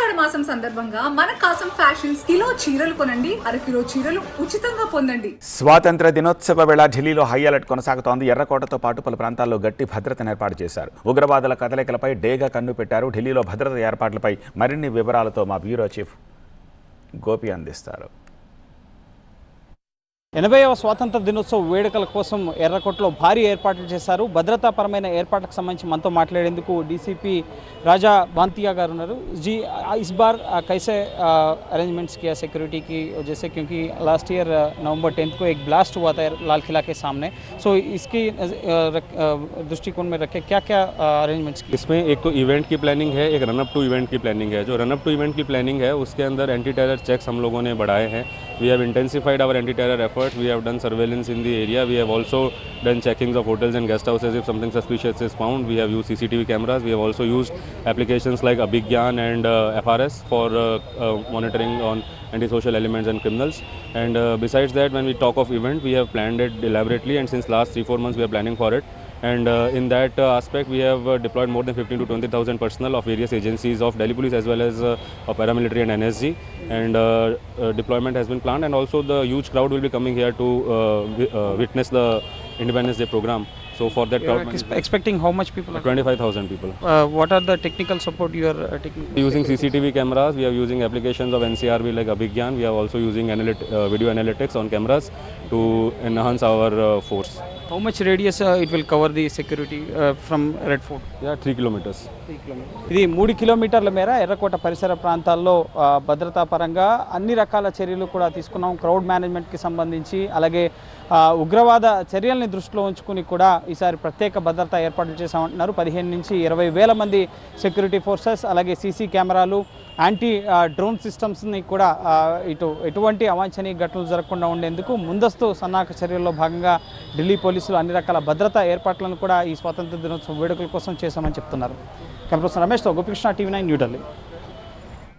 ఆషాఢ మాసం సందర్భంగా మన కాసం ఫ్యాషన్స్ కిలో చీరలు కొనండి, అరకిలో చీరలు ఉచితంగా పొందండి. స్వాతంత్ర దినోత్సవ వేళ ఢిల్లీలో హై అలర్ట్ కొనసాగుతోంది. ఎర్రకోటతో పాటు పలు ప్రాంతాల్లో గట్టి భద్రతను ఏర్పాటు చేశారు. ఉగ్రవాదుల కదలికలపై డేగా కన్ను పెట్టారు. ఢిల్లీలో భద్రత ఏర్పాట్లపై మరిన్ని వివరాలతో మా బ్యూరో చీఫ్ గోపి అందిస్తారు. 80వ స్వాతంత్ర దినోత్సవ వేడుకల కోసం ఎర్రకోటలో భారీ ఏర్పాట్లు చేశారు. భద్రతాపరమైన ఏర్పాట్లకు సంబంధించి మనతో మాట్లాడేందుకు డీసీపీ రాజా భాంతియా గారు ఉన్నారు. जी इस बार कैसे अरेंजमेंट्स किया सिक्योरिटी की, जैसे क्योंकि लास्ट ईयर नवंबर 10 को एक ब्लास्ट हुआ था लाल किला के सामने, सो इसकी दृष्टिकोण में रखे क्या क्या अरेंजमेंट्स किए? इसमें एक तो इवेंट की प्लानिंग है, एक रनअप टू इवेंट की प्लानिंग है. जो रनअप टू इवेंट की प्लानिंग है उसके अंदर एंटी टेरर चेक्स हम लोगों ने बढ़ाए हैं. We have intensified our anti-terror efforts. We have done surveillance in the area. We have also done checkings of hotels and guest houses if something suspicious is found. We have used CCTV cameras. We have also used applications like Abhigyan and FRS for monitoring on antisocial elements and criminals. And besides that, when we talk of event, we have planned it elaborately, and since last 3-4 months we are planning for it. And in that aspect, we have deployed more than 15,000 to 20,000 personnel of various agencies of Delhi Police as well as of paramilitary and NSG. And deployment has been planned, and also the huge crowd will be coming here to witness the Independence Day program. So for that crowd, expecting how much people? 25,000 people. What are the technical support you are taking? Using CCTV cameras, we are using applications of NCRB like Abhigyan. We are also using video analytics on cameras to enhance our force. How much radius it will cover the security from Red Fort? Yeah, 3 kilometers. ఇది 3 కిలోమీటర్ల మేర ఎర్రకోట పరిసర ప్రాంతాల్లో భద్రతా పరంగా అన్ని రకాల చర్యలు కూడా తీసుకున్నాం. క్రౌడ్ మేనేజ్మెంట్కి సంబంధించి అలాగే ఉగ్రవాద చర్యల్ని దృష్టిలో ఉంచుకుని కూడా ఈసారి ప్రత్యేక భద్రతా ఏర్పాట్లు చేశామంటున్నారు. 15 నుంచి 20 వేల మంది సెక్యూరిటీ ఫోర్సెస్, అలాగే సీసీ కెమెరాలు, యాంటీ డ్రోన్ సిస్టమ్స్ని కూడా ఎటువంటి అవాంఛనీయ ఘటనలు జరగకుండా ఉండేందుకు ముందస్తు సన్నాహక చర్యల్లో భాగంగా ఢిల్లీ పోలీసులు అన్ని రకాల భద్రతా ఏర్పాట్లను కూడా ఈ స్వాతంత్ర దినోత్సవ వేడుకల కోసం చేశామని చెప్తున్నారు. Camera రమేష్తో Gopikrishna, TV 9 New Delhi.